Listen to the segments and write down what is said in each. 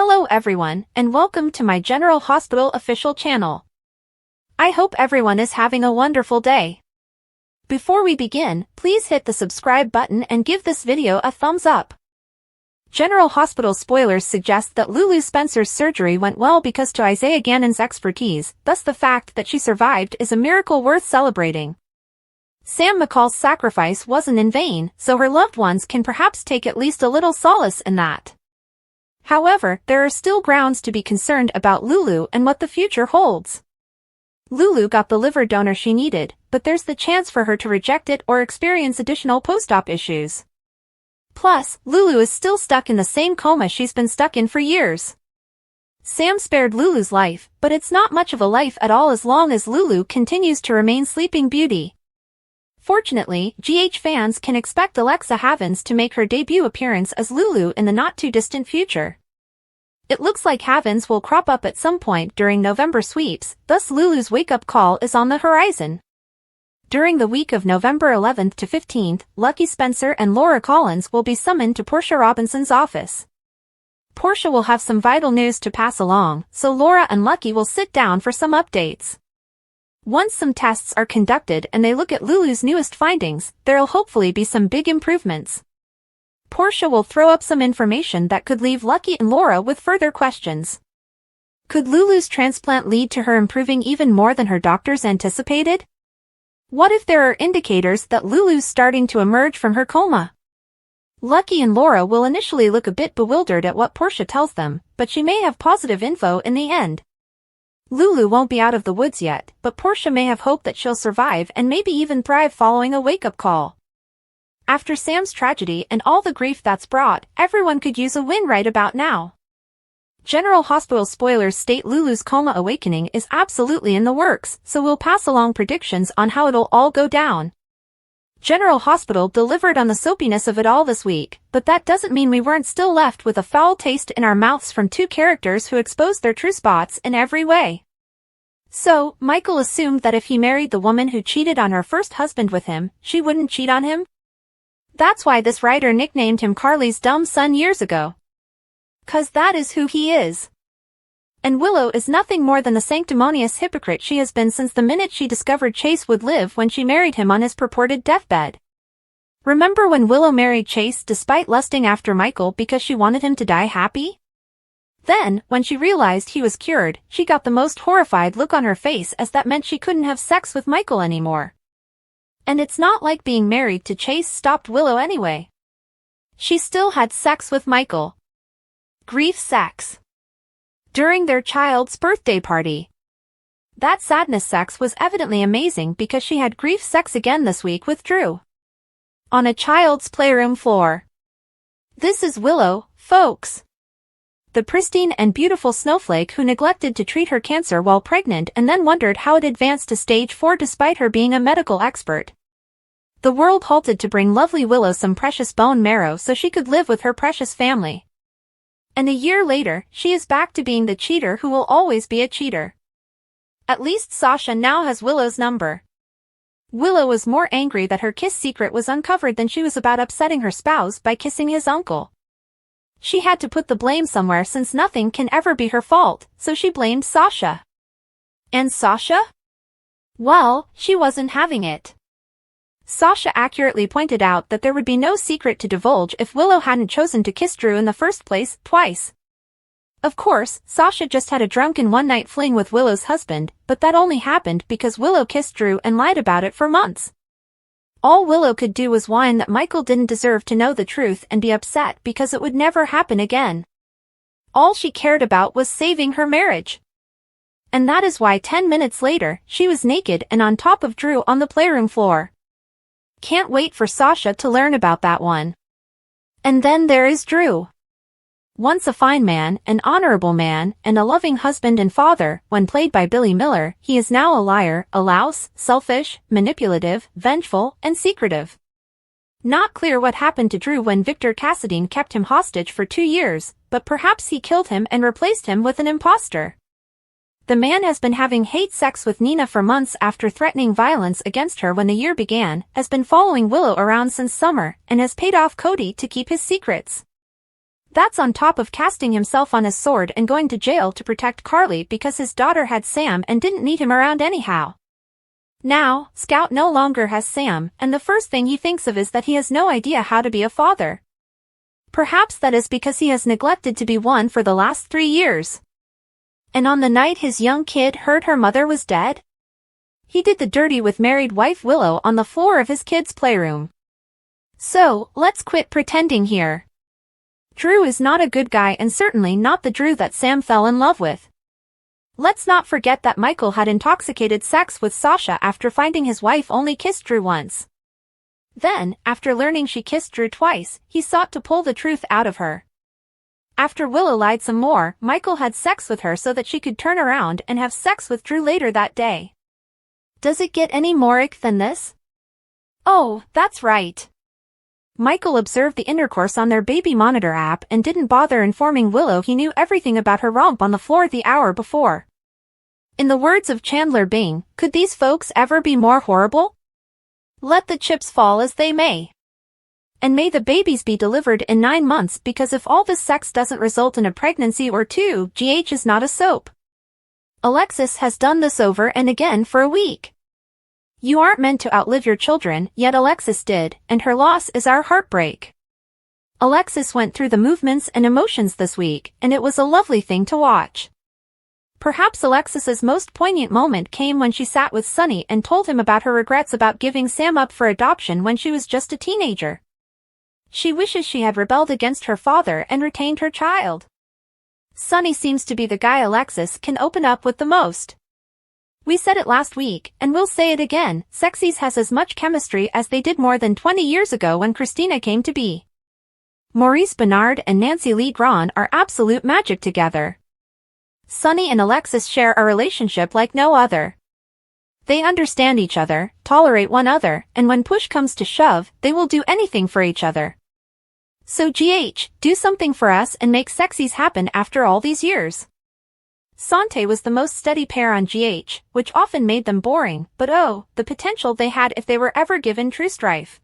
Hello everyone, and welcome to my General Hospital official channel. I hope everyone is having a wonderful day. Before we begin, please hit the subscribe button and give this video a thumbs up. General Hospital spoilers suggest that Lulu Spencer's surgery went well because to Isaiah Gannon's expertise, thus the fact that she survived is a miracle worth celebrating. Sam McCall's sacrifice wasn't in vain, so her loved ones can perhaps take at least a little solace in that. However, there are still grounds to be concerned about Lulu and what the future holds. Lulu got the liver donor she needed, but there's the chance for her to reject it or experience additional post-op issues. Plus, Lulu is still stuck in the same coma she's been stuck in for years. Sam spared Lulu's life, but it's not much of a life at all as long as Lulu continues to remain Sleeping Beauty. Fortunately, GH fans can expect Alexa Havens to make her debut appearance as Lulu in the not-too-distant future. It looks like Havens will crop up at some point during November sweeps, thus Lulu's wake-up call is on the horizon. During the week of November 11th to 15th, Lucky Spencer and Laura Collins will be summoned to Portia Robinson's office. Portia will have some vital news to pass along, so Laura and Lucky will sit down for some updates. Once some tests are conducted and they look at Lulu's newest findings, there'll hopefully be some big improvements. Portia will throw up some information that could leave Lucky and Laura with further questions. Could Lulu's transplant lead to her improving even more than her doctors anticipated? What if there are indicators that Lulu's starting to emerge from her coma? Lucky and Laura will initially look a bit bewildered at what Portia tells them, but she may have positive info in the end. Lulu won't be out of the woods yet, but Portia may have hope that she'll survive and maybe even thrive following a wake-up call. After Sam's tragedy and all the grief that's brought, everyone could use a win right about now. General Hospital spoilers state Lulu's coma awakening is absolutely in the works, so we'll pass along predictions on how it'll all go down. General Hospital delivered on the soapiness of it all this week, but that doesn't mean we weren't still left with a foul taste in our mouths from two characters who exposed their true spots in every way. So, Michael assumed that if he married the woman who cheated on her first husband with him, she wouldn't cheat on him? That's why this writer nicknamed him Carly's dumb son years ago. 'Cause that is who he is. And Willow is nothing more than the sanctimonious hypocrite she has been since the minute she discovered Chase would live when she married him on his purported deathbed. Remember when Willow married Chase despite lusting after Michael because she wanted him to die happy? Then, when she realized he was cured, she got the most horrified look on her face as that meant she couldn't have sex with Michael anymore. And it's not like being married to Chase stopped Willow anyway. She still had sex with Michael. Grief sex. During their child's birthday party. That sadness sex was evidently amazing because she had grief sex again this week with Drew. On a child's playroom floor. This is Willow, folks. The pristine and beautiful snowflake who neglected to treat her cancer while pregnant and then wondered how it advanced to stage 4 despite her being a medical expert. The world halted to bring lovely Willow some precious bone marrow so she could live with her precious family. And a year later, she is back to being the cheater who will always be a cheater. At least Sasha now has Willow's number. Willow was more angry that her kiss secret was uncovered than she was about upsetting her spouse by kissing his uncle. She had to put the blame somewhere since nothing can ever be her fault, so she blamed Sasha. And Sasha? Well, she wasn't having it. Sasha accurately pointed out that there would be no secret to divulge if Willow hadn't chosen to kiss Drew in the first place, twice. Of course, Sasha just had a drunken one-night fling with Willow's husband, but that only happened because Willow kissed Drew and lied about it for months. All Willow could do was whine that Michael didn't deserve to know the truth and be upset because it would never happen again. All she cared about was saving her marriage. And that is why 10 minutes later, she was naked and on top of Drew on the playroom floor. Can't wait for Sasha to learn about that one. And then there is Drew. Once a fine man, an honorable man, and a loving husband and father, when played by Billy Miller, he is now a liar, a louse, selfish, manipulative, vengeful, and secretive. Not clear what happened to Drew when Victor Cassadine kept him hostage for 2 years, but perhaps he killed him and replaced him with an imposter. The man has been having hate sex with Nina for months after threatening violence against her when the year began, has been following Willow around since summer, and has paid off Cody to keep his secrets. That's on top of casting himself on his sword and going to jail to protect Carly because his daughter had Sam and didn't need him around anyhow. Now, Scout no longer has Sam, and the first thing he thinks of is that he has no idea how to be a father. Perhaps that is because he has neglected to be one for the last 3 years. And on the night his young kid heard her mother was dead, he did the dirty with married wife Willow on the floor of his kid's playroom. So, let's quit pretending here. Drew is not a good guy and certainly not the Drew that Sam fell in love with. Let's not forget that Michael had intoxicated sex with Sasha after finding his wife only kissed Drew once. Then, after learning she kissed Drew twice, he sought to pull the truth out of her. After Willow lied some more, Michael had sex with her so that she could turn around and have sex with Drew later that day. Does it get any more ick than this? Oh, that's right. Michael observed the intercourse on their baby monitor app and didn't bother informing Willow he knew everything about her romp on the floor the hour before. In the words of Chandler Bing, could these folks ever be more horrible? Let the chips fall as they may. And may the babies be delivered in 9 months, because if all this sex doesn't result in a pregnancy or two, GH is not a soap. Alexis has done this over and again for a week. You aren't meant to outlive your children, yet Alexis did, and her loss is our heartbreak. Alexis went through the movements and emotions this week, and it was a lovely thing to watch. Perhaps Alexis's most poignant moment came when she sat with Sonny and told him about her regrets about giving Sam up for adoption when she was just a teenager. She wishes she had rebelled against her father and retained her child. Sonny seems to be the guy Alexis can open up with the most. We said it last week, and we'll say it again, Sexies has as much chemistry as they did more than 20 years ago when Christina came to be. Maurice Bernard and Nancy Lee Grahn are absolute magic together. Sonny and Alexis share a relationship like no other. They understand each other, tolerate one another, and when push comes to shove, they will do anything for each other. So GH, do something for us and make Sexies happen after all these years. Sante was the most steady pair on GH, which often made them boring, but oh, the potential they had if they were ever given true strife.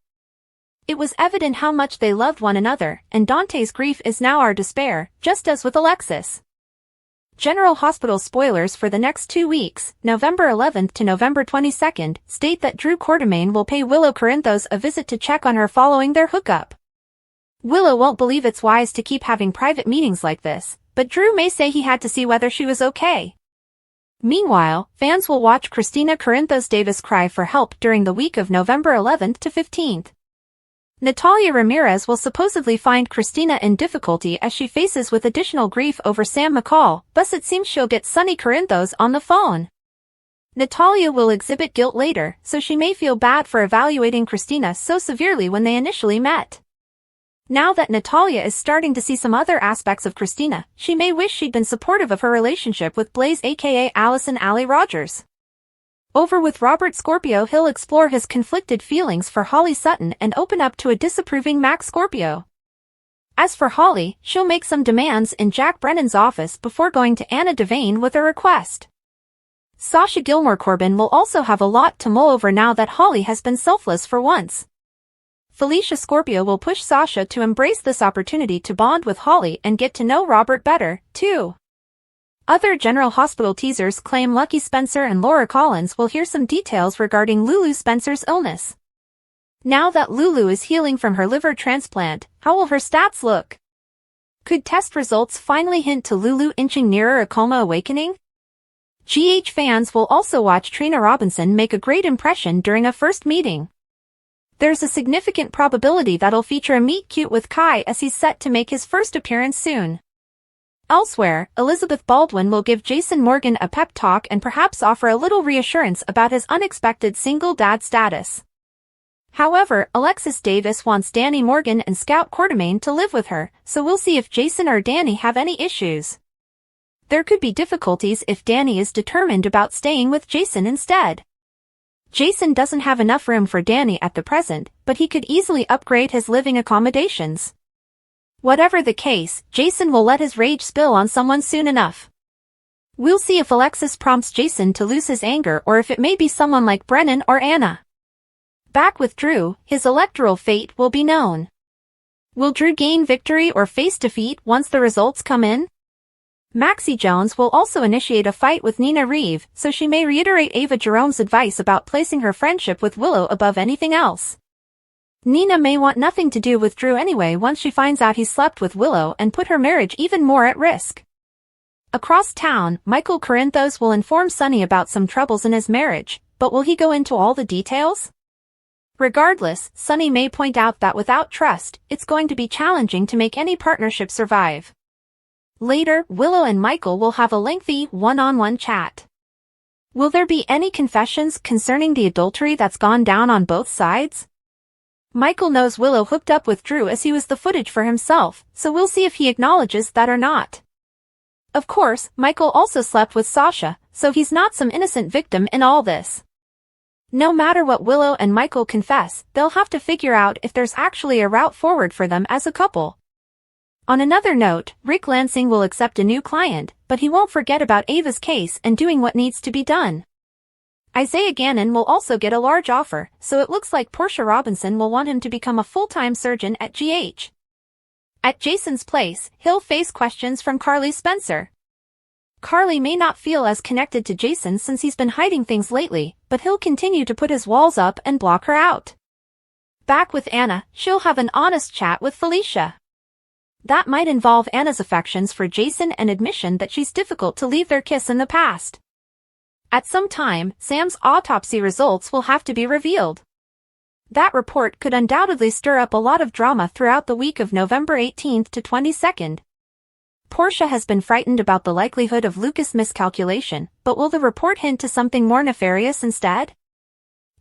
It was evident how much they loved one another, and Dante's grief is now our despair, just as with Alexis. General Hospital spoilers for the next 2 weeks, November 11th to November 22nd, state that Drew Quartermain will pay Willow Corinthos a visit to check on her following their hookup. Willow won't believe it's wise to keep having private meetings like this, but Drew may say he had to see whether she was okay. Meanwhile, fans will watch Christina Corinthos Davis cry for help during the week of November 11th to 15th. Natalia Ramirez will supposedly find Christina in difficulty as she faces with additional grief over Sam McCall, thus it seems she'll get Sonny Corinthos on the phone. Natalia will exhibit guilt later, so she may feel bad for evaluating Christina so severely when they initially met. Now that Natalia is starting to see some other aspects of Christina, she may wish she'd been supportive of her relationship with Blaze aka Allison Allie Rogers. Over with Robert Scorpio, he'll explore his conflicted feelings for Holly Sutton and open up to a disapproving Max Scorpio. As for Holly, she'll make some demands in Jack Brennan's office before going to Anna Devane with a request. Sasha Gilmore Corbin will also have a lot to mull over now that Holly has been selfless for once. Felicia Scorpio will push Sasha to embrace this opportunity to bond with Holly and get to know Robert better, too. Other General Hospital teasers claim Lucky Spencer and Laura Collins will hear some details regarding Lulu Spencer's illness. Now that Lulu is healing from her liver transplant, how will her stats look? Could test results finally hint to Lulu inching nearer a coma awakening? GH fans will also watch Trina Robinson make a great impression during a first meeting. There's a significant probability that'll feature a meet-cute with Kai as he's set to make his first appearance soon. Elsewhere, Elizabeth Baldwin will give Jason Morgan a pep talk and perhaps offer a little reassurance about his unexpected single dad status. However, Alexis Davis wants Danny Morgan and Scout Quartermain to live with her, so we'll see if Jason or Danny have any issues. There could be difficulties if Danny is determined about staying with Jason instead. Jason doesn't have enough room for Danny at the present, but he could easily upgrade his living accommodations. Whatever the case, Jason will let his rage spill on someone soon enough. We'll see if Alexis prompts Jason to lose his anger or if it may be someone like Brennan or Anna. Back with Drew, his electoral fate will be known. Will Drew gain victory or face defeat once the results come in? Maxie Jones will also initiate a fight with Nina Reeve, so she may reiterate Ava Jerome's advice about placing her friendship with Willow above anything else. Nina may want nothing to do with Drew anyway once she finds out he slept with Willow and put her marriage even more at risk. Across town, Michael Corinthos will inform Sonny about some troubles in his marriage, but will he go into all the details? Regardless, Sonny may point out that without trust, it's going to be challenging to make any partnership survive. Later, Willow and Michael will have a lengthy, one-on-one chat. Will there be any confessions concerning the adultery that's gone down on both sides? Michael knows Willow hooked up with Drew as he was the footage for himself, so we'll see if he acknowledges that or not. Of course, Michael also slept with Sasha, so he's not some innocent victim in all this. No matter what Willow and Michael confess, they'll have to figure out if there's actually a route forward for them as a couple. On another note, Rick Lansing will accept a new client, but he won't forget about Ava's case and doing what needs to be done. Isaiah Gannon will also get a large offer, so it looks like Portia Robinson will want him to become a full-time surgeon at GH. At Jason's place, he'll face questions from Carly Spencer. Carly may not feel as connected to Jason since he's been hiding things lately, but he'll continue to put his walls up and block her out. Back with Anna, she'll have an honest chat with Felicia. That might involve Anna's affections for Jason and admission that she's difficult to leave their kiss in the past. At some time, Sam's autopsy results will have to be revealed. That report could undoubtedly stir up a lot of drama throughout the week of November 18th to 22nd. Portia has been frightened about the likelihood of Lucas' miscalculation, but will the report hint to something more nefarious instead?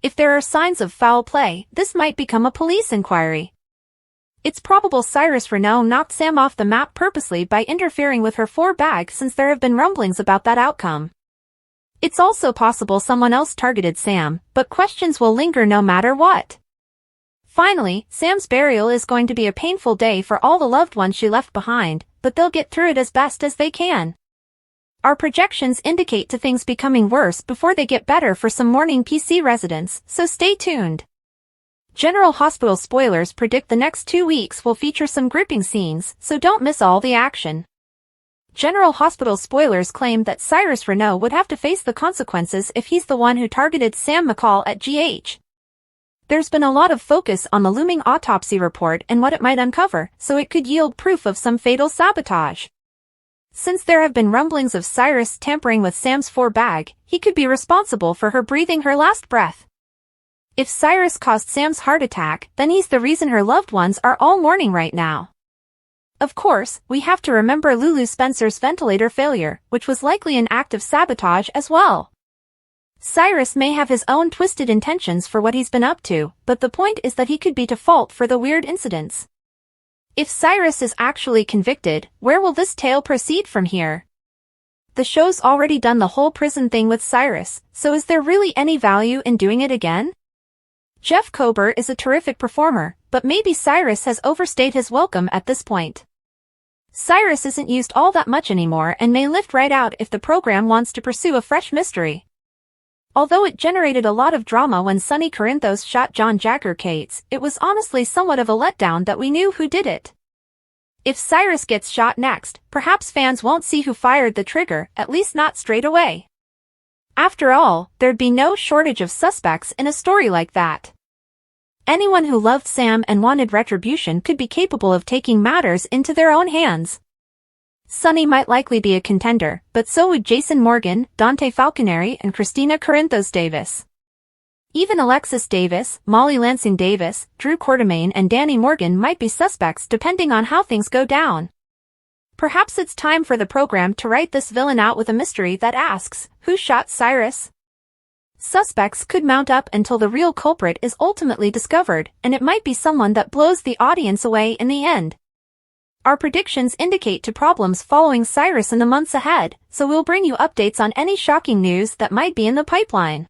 If there are signs of foul play, this might become a police inquiry. It's probable Cyrus Renault knocked Sam off the map purposely by interfering with her 4-bag since there have been rumblings about that outcome. It's also possible someone else targeted Sam, but questions will linger no matter what. Finally, Sam's burial is going to be a painful day for all the loved ones she left behind, but they'll get through it as best as they can. Our projections indicate to things becoming worse before they get better for some mourning PC residents, so stay tuned. General Hospital spoilers predict the next 2 weeks will feature some gripping scenes, so don't miss all the action. General Hospital spoilers claim that Cyrus Renault would have to face the consequences if he's the one who targeted Sam McCall at GH. There's been a lot of focus on the looming autopsy report and what it might uncover, so it could yield proof of some fatal sabotage. Since there have been rumblings of Cyrus tampering with Sam's 4-bag, he could be responsible for her breathing her last breath. If Cyrus caused Sam's heart attack, then he's the reason her loved ones are all mourning right now. Of course, we have to remember Lulu Spencer's ventilator failure, which was likely an act of sabotage as well. Cyrus may have his own twisted intentions for what he's been up to, but the point is that he could be to fault for the weird incidents. If Cyrus is actually convicted, where will this tale proceed from here? The show's already done the whole prison thing with Cyrus, so is there really any value in doing it again? Jeff Kober is a terrific performer, but maybe Cyrus has overstayed his welcome at this point. Cyrus isn't used all that much anymore and may lift right out if the program wants to pursue a fresh mystery. Although it generated a lot of drama when Sonny Corinthos shot John Jagger Cates, it was honestly somewhat of a letdown that we knew who did it. If Cyrus gets shot next, perhaps fans won't see who fired the trigger, at least not straight away. After all, there'd be no shortage of suspects in a story like that. Anyone who loved Sam and wanted retribution could be capable of taking matters into their own hands. Sonny might likely be a contender, but so would Jason Morgan, Dante Falconeri and Christina Corinthos Davis. Even Alexis Davis, Molly Lansing Davis, Drew Quartermain and Danny Morgan might be suspects depending on how things go down. Perhaps it's time for the program to write this villain out with a mystery that asks, who shot Cyrus? Suspects could mount up until the real culprit is ultimately discovered, and it might be someone that blows the audience away in the end. Our predictions indicate to problems following Cyrus in the months ahead, so we'll bring you updates on any shocking news that might be in the pipeline.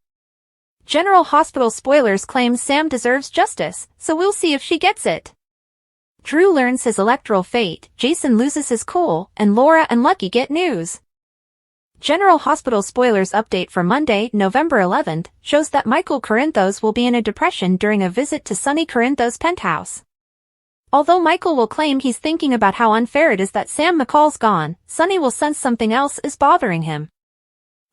General Hospital spoilers claim Sam deserves justice, so we'll see if she gets it. Drew learns his electoral fate, Jason loses his cool, and Laura and Lucky get news. General Hospital spoilers update for Monday, November 11th, shows that Michael Corinthos will be in a depression during a visit to Sonny Corinthos' penthouse. Although Michael will claim he's thinking about how unfair it is that Sam McCall's gone, Sonny will sense something else is bothering him.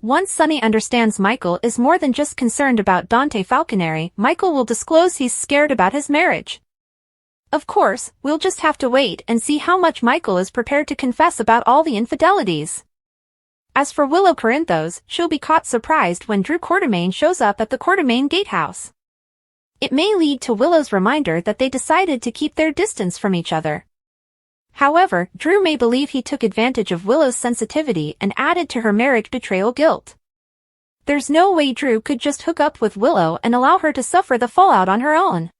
Once Sonny understands Michael is more than just concerned about Dante Falconeri, Michael will disclose he's scared about his marriage. Of course, we'll just have to wait and see how much Michael is prepared to confess about all the infidelities. As for Willow Corinthos, she'll be caught surprised when Drew Quartermaine shows up at the Quartermaine gatehouse. It may lead to Willow's reminder that they decided to keep their distance from each other. However, Drew may believe he took advantage of Willow's sensitivity and added to her marriage betrayal guilt. There's no way Drew could just hook up with Willow and allow her to suffer the fallout on her own.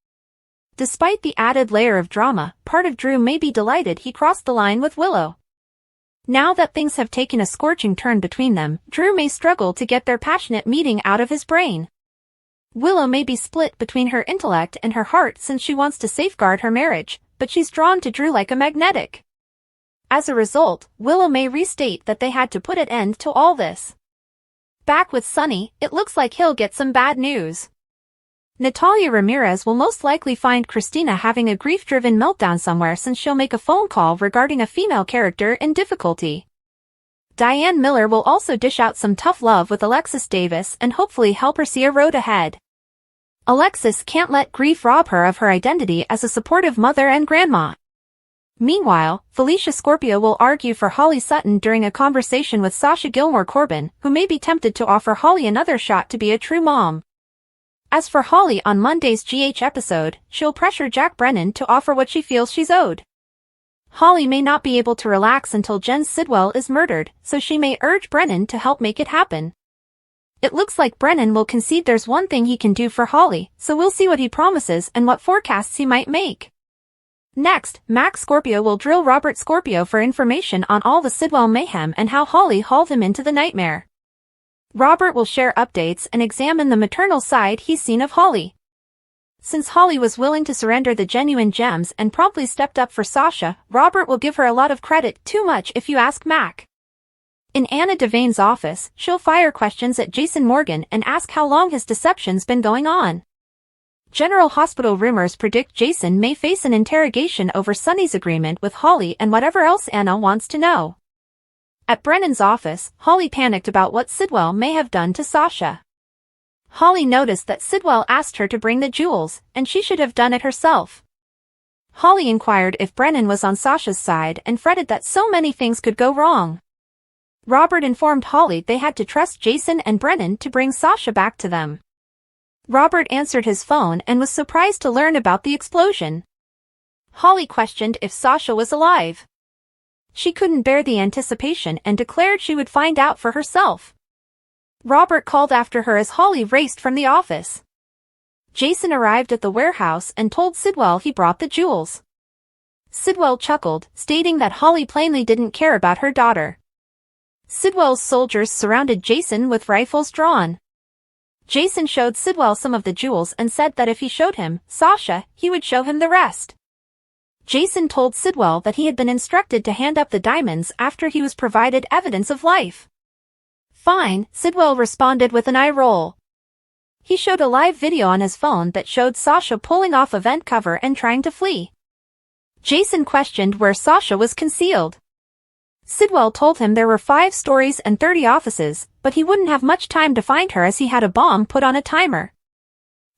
Despite the added layer of drama, part of Drew may be delighted he crossed the line with Willow. Now that things have taken a scorching turn between them, Drew may struggle to get their passionate meeting out of his brain. Willow may be split between her intellect and her heart since she wants to safeguard her marriage, but she's drawn to Drew like a magnetic. As a result, Willow may restate that they had to put an end to all this. Back with Sonny, it looks like he'll get some bad news. Natalia Ramirez will most likely find Christina having a grief-driven meltdown somewhere since she'll make a phone call regarding a female character in difficulty. Diane Miller will also dish out some tough love with Alexis Davis and hopefully help her see a road ahead. Alexis can't let grief rob her of her identity as a supportive mother and grandma. Meanwhile, Felicia Scorpio will argue for Holly Sutton during a conversation with Sasha Gilmore Corbin, who may be tempted to offer Holly another shot to be a true mom. As for Holly on Monday's GH episode, she'll pressure Jack Brennan to offer what she feels she's owed. Holly may not be able to relax until Jen Sidwell is murdered, so she may urge Brennan to help make it happen. It looks like Brennan will concede there's one thing he can do for Holly, so we'll see what he promises and what forecasts he might make. Next, Max Scorpio will drill Robert Scorpio for information on all the Sidwell mayhem and how Holly hauled him into the nightmare. Robert will share updates and examine the maternal side he's seen of Holly. Since Holly was willing to surrender the genuine gems and promptly stepped up for Sasha, Robert will give her a lot of credit, too much if you ask Mac. In Anna Devane's office, she'll fire questions at Jason Morgan and ask how long his deception's been going on. General Hospital rumors predict Jason may face an interrogation over Sonny's agreement with Holly and whatever else Anna wants to know. At Brennan's office, Holly panicked about what Sidwell may have done to Sasha. Holly noticed that Sidwell asked her to bring the jewels, and she should have done it herself. Holly inquired if Brennan was on Sasha's side and fretted that so many things could go wrong. Robert informed Holly they had to trust Jason and Brennan to bring Sasha back to them. Robert answered his phone and was surprised to learn about the explosion. Holly questioned if Sasha was alive. She couldn't bear the anticipation and declared she would find out for herself. Robert called after her as Holly raced from the office. Jason arrived at the warehouse and told Sidwell he brought the jewels. Sidwell chuckled, stating that Holly plainly didn't care about her daughter. Sidwell's soldiers surrounded Jason with rifles drawn. Jason showed Sidwell some of the jewels and said that if he showed him Sasha, he would show him the rest. Jason told Sidwell that he had been instructed to hand up the diamonds after he was provided evidence of life. Fine, Sidwell responded with an eye roll. He showed a live video on his phone that showed Sasha pulling off a vent cover and trying to flee. Jason questioned where Sasha was concealed. Sidwell told him there were 5 stories and 30 offices, but he wouldn't have much time to find her as he had a bomb put on a timer.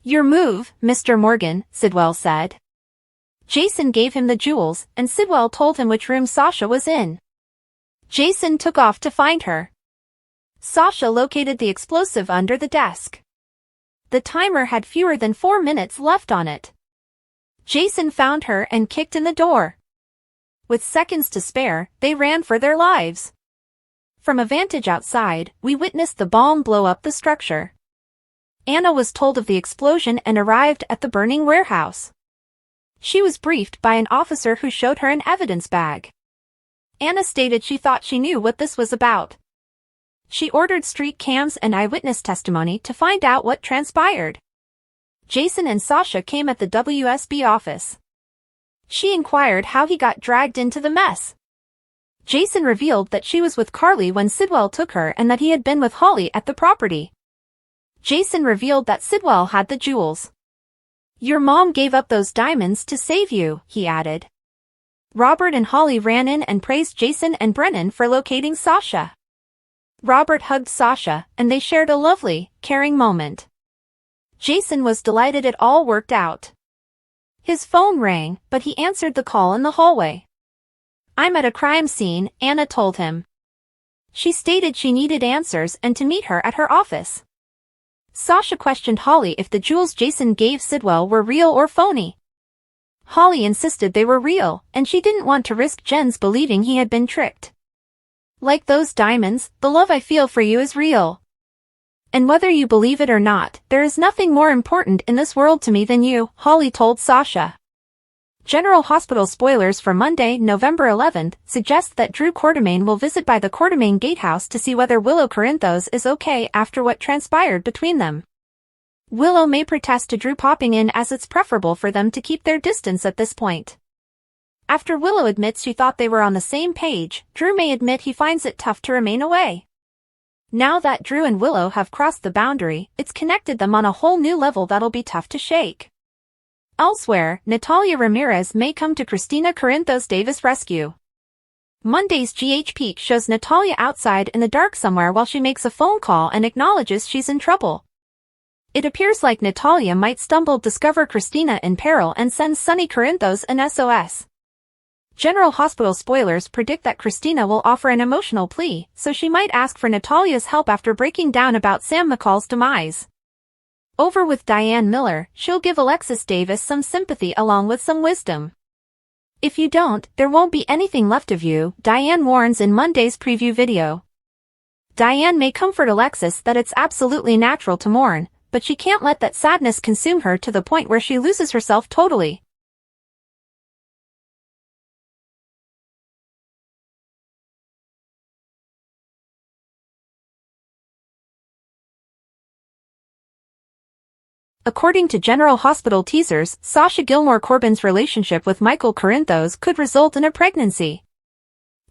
Your move, Mr. Morgan, Sidwell said. Jason gave him the jewels, and Sidwell told him which room Sasha was in. Jason took off to find her. Sasha located the explosive under the desk. The timer had fewer than 4 minutes left on it. Jason found her and kicked in the door. With seconds to spare, they ran for their lives. From a vantage outside, we witnessed the bomb blow up the structure. Anna was told of the explosion and arrived at the burning warehouse. She was briefed by an officer who showed her an evidence bag. Anna stated she thought she knew what this was about. She ordered street cams and eyewitness testimony to find out what transpired. Jason and Sasha came at the WSB office. She inquired how he got dragged into the mess. Jason revealed that she was with Carly when Sidwell took her and that he had been with Holly at the property. Jason revealed that Sidwell had the jewels. Your mom gave up those diamonds to save you, he added. Robert and Holly ran in and praised Jason and Brennan for locating Sasha. Robert hugged Sasha, and they shared a lovely, caring moment. Jason was delighted it all worked out. His phone rang, but he answered the call in the hallway. I'm at a crime scene, Anna told him. She stated she needed answers and to meet her at her office. Sasha questioned Holly if the jewels Jason gave Sidwell were real or phony. Holly insisted they were real, and she didn't want to risk Jen's believing he had been tricked. Like those diamonds, the love I feel for you is real. And whether you believe it or not, there is nothing more important in this world to me than you, Holly told Sasha. General Hospital spoilers for Monday, November 11th, suggest that Drew Quartermaine will visit by the Quartermaine Gatehouse to see whether Willow Corinthos is okay after what transpired between them. Willow may protest to Drew popping in as it's preferable for them to keep their distance at this point. After Willow admits she thought they were on the same page, Drew may admit he finds it tough to remain away. Now that Drew and Willow have crossed the boundary, it's connected them on a whole new level that'll be tough to shake. Elsewhere, Natalia Ramirez may come to Christina Corinthos Davis' rescue. Monday's GH Peak shows Natalia outside in the dark somewhere while she makes a phone call and acknowledges she's in trouble. It appears like Natalia might stumble, discover Christina in peril and send Sonny Corinthos an SOS. General Hospital spoilers predict that Christina will offer an emotional plea, so she might ask for Natalia's help after breaking down about Sam McCall's demise. Over with Diane Miller, she'll give Alexis Davis some sympathy along with some wisdom. If you don't, there won't be anything left of you, Diane warns in Monday's preview video. Diane may comfort Alexis that it's absolutely natural to mourn, but she can't let that sadness consume her to the point where she loses herself totally. According to General Hospital teasers, Sasha Gilmore Corbin's relationship with Michael Corinthos could result in a pregnancy.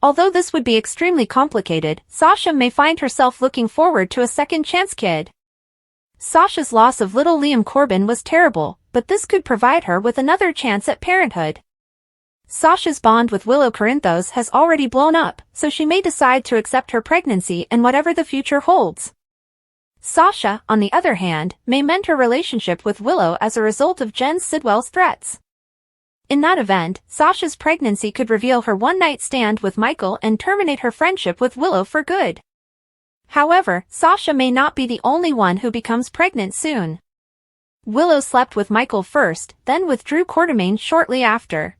Although this would be extremely complicated, Sasha may find herself looking forward to a second-chance kid. Sasha's loss of little Liam Corbin was terrible, but this could provide her with another chance at parenthood. Sasha's bond with Willow Corinthos has already blown up, so she may decide to accept her pregnancy and whatever the future holds. Sasha, on the other hand, may mend her relationship with Willow as a result of Jen Sidwell's threats. In that event, Sasha's pregnancy could reveal her one-night stand with Michael and terminate her friendship with Willow for good. However, Sasha may not be the only one who becomes pregnant soon. Willow slept with Michael first, then with Drew Quartermaine shortly after.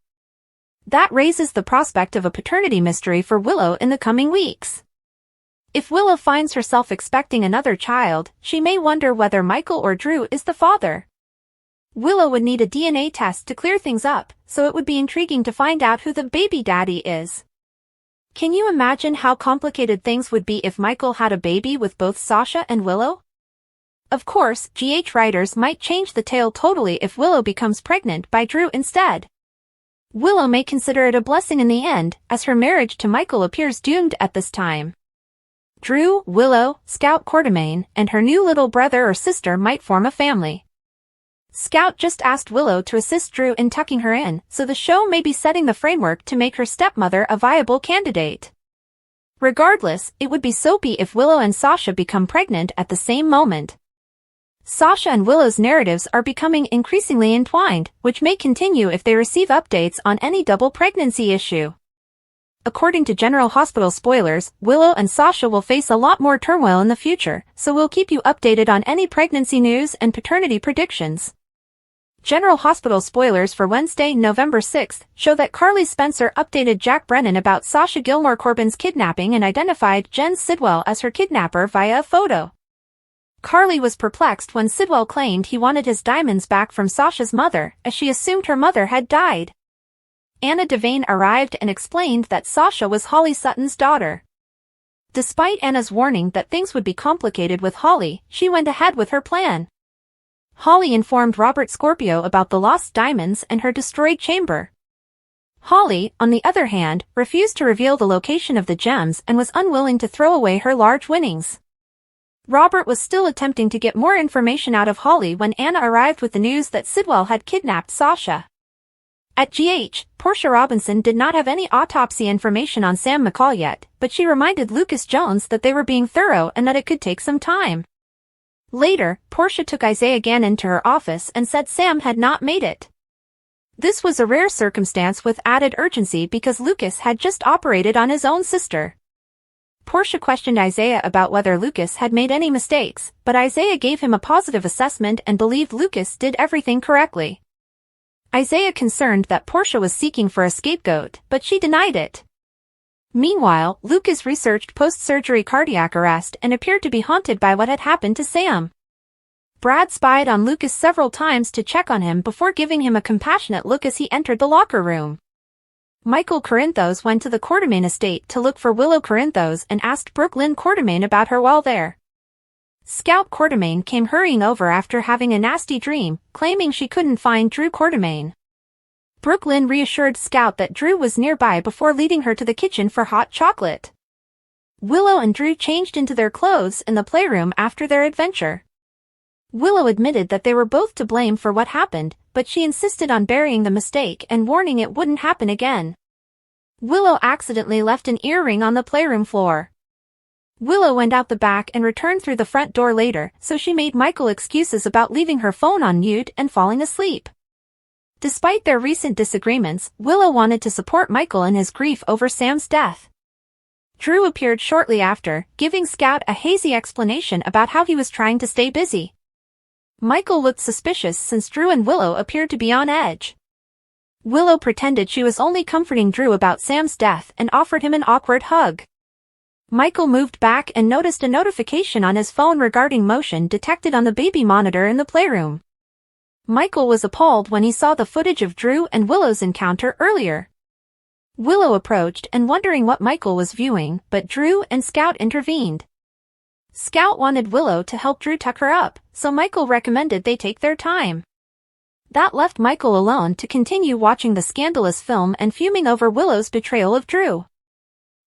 That raises the prospect of a paternity mystery for Willow in the coming weeks. If Willow finds herself expecting another child, she may wonder whether Michael or Drew is the father. Willow would need a DNA test to clear things up, so it would be intriguing to find out who the baby daddy is. Can you imagine how complicated things would be if Michael had a baby with both Sasha and Willow? Of course, GH writers might change the tale totally if Willow becomes pregnant by Drew instead. Willow may consider it a blessing in the end, as her marriage to Michael appears doomed at this time. Drew, Willow, Scout Quartermaine, and her new little brother or sister might form a family. Scout just asked Willow to assist Drew in tucking her in, so the show may be setting the framework to make her stepmother a viable candidate. Regardless, it would be soapy if Willow and Sasha become pregnant at the same moment. Sasha and Willow's narratives are becoming increasingly entwined, which may continue if they receive updates on any double pregnancy issue. According to General Hospital spoilers, Willow and Sasha will face a lot more turmoil in the future, so we'll keep you updated on any pregnancy news and paternity predictions. General Hospital spoilers for Wednesday, November 6th, show that Carly Spencer updated Jack Brennan about Sasha Gilmore Corbin's kidnapping and identified Jen Sidwell as her kidnapper via a photo. Carly was perplexed when Sidwell claimed he wanted his diamonds back from Sasha's mother, as she assumed her mother had died. Anna Devane arrived and explained that Sasha was Holly Sutton's daughter. Despite Anna's warning that things would be complicated with Holly, she went ahead with her plan. Holly informed Robert Scorpio about the lost diamonds and her destroyed chamber. Holly, on the other hand, refused to reveal the location of the gems and was unwilling to throw away her large winnings. Robert was still attempting to get more information out of Holly when Anna arrived with the news that Sidwell had kidnapped Sasha. At GH, Portia Robinson did not have any autopsy information on Sam McCall yet, but she reminded Lucas Jones that they were being thorough and that it could take some time. Later, Portia took Isaiah Gannon to her office and said Sam had not made it. This was a rare circumstance with added urgency because Lucas had just operated on his own sister. Portia questioned Isaiah about whether Lucas had made any mistakes, but Isaiah gave him a positive assessment and believed Lucas did everything correctly. Isaiah concerned that Portia was seeking for a scapegoat, but she denied it. Meanwhile, Lucas researched post-surgery cardiac arrest and appeared to be haunted by what had happened to Sam. Brad spied on Lucas several times to check on him before giving him a compassionate look as he entered the locker room. Michael Corinthos went to the Quartermain estate to look for Willow Corinthos and asked Brooklyn Quartermain about her while there. Scout Quartermain came hurrying over after having a nasty dream, claiming she couldn't find Drew Quartermain. Brooklyn reassured Scout that Drew was nearby before leading her to the kitchen for hot chocolate. Willow and Drew changed into their clothes in the playroom after their adventure. Willow admitted that they were both to blame for what happened, but she insisted on burying the mistake and warning it wouldn't happen again. Willow accidentally left an earring on the playroom floor. Willow went out the back and returned through the front door later, so she made Michael excuses about leaving her phone on mute and falling asleep. Despite their recent disagreements, Willow wanted to support Michael in his grief over Sam's death. Drew appeared shortly after, giving Scout a hazy explanation about how he was trying to stay busy. Michael looked suspicious since Drew and Willow appeared to be on edge. Willow pretended she was only comforting Drew about Sam's death and offered him an awkward hug. Michael moved back and noticed a notification on his phone regarding motion detected on the baby monitor in the playroom. Michael was appalled when he saw the footage of Drew and Willow's encounter earlier. Willow approached and wondering what Michael was viewing, but Drew and Scout intervened. Scout wanted Willow to help Drew tuck her up, so Michael recommended they take their time. That left Michael alone to continue watching the scandalous film and fuming over Willow's betrayal of Drew.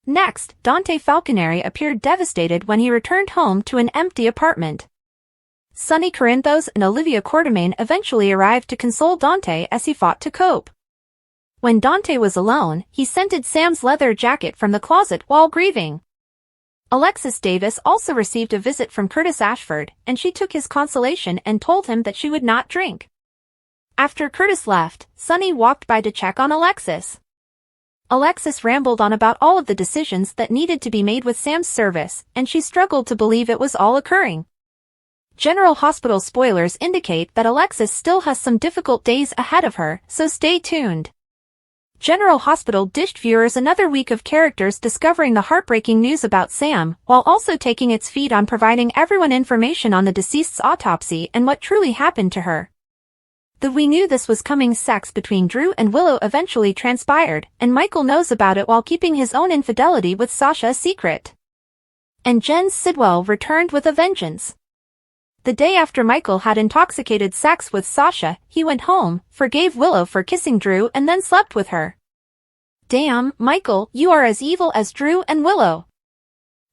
Next, Dante Falconeri appeared devastated when he returned home to an empty apartment. Sonny Corinthos and Olivia Quartermain eventually arrived to console Dante as he fought to cope. When Dante was alone, he scented Sam's leather jacket from the closet while grieving. Alexis Davis also received a visit from Curtis Ashford, and she took his consolation and told him that she would not drink. After Curtis left, Sonny walked by to check on Alexis. Alexis rambled on about all of the decisions that needed to be made with Sam's service, and she struggled to believe it was all occurring. General Hospital spoilers indicate that Alexis still has some difficult days ahead of her, so stay tuned. General Hospital dished viewers another week of characters discovering the heartbreaking news about Sam, while also taking its feed on providing everyone information on the deceased's autopsy and what truly happened to her. The "we knew this was coming" sex between Drew and Willow eventually transpired, and Michael knows about it while keeping his own infidelity with Sasha a secret. And Jen Sidwell returned with a vengeance. The day after Michael had intoxicated sex with Sasha, he went home, forgave Willow for kissing Drew and then slept with her. Damn, Michael, you are as evil as Drew and Willow.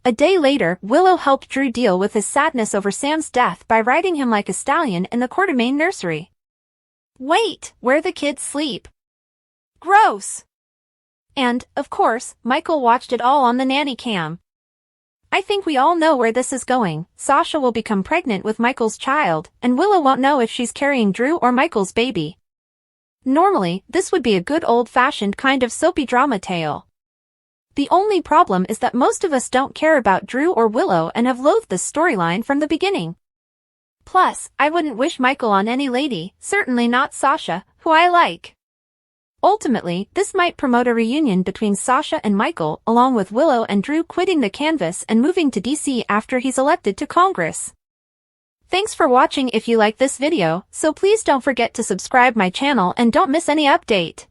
A day later, Willow helped Drew deal with his sadness over Sam's death by riding him like a stallion in the Quartermain nursery. Wait, where the kids sleep. Gross. And, of course, Michael watched it all on the nanny cam. I think we all know where this is going. Sasha will become pregnant with Michael's child, and Willow won't know if she's carrying Drew or Michael's baby. Normally, this would be a good old-fashioned kind of soapy drama tale. The only problem is that most of us don't care about Drew or Willow and have loathed this storyline from the beginning. Plus, I wouldn't wish Michael on any lady, certainly not Sasha, who I like. Ultimately, this might promote a reunion between Sasha and Michael, along with Willow and Drew quitting the canvas and moving to DC after he's elected to Congress. Thanks for watching. If you like this video, so please don't forget to subscribe my channel and don't miss any update.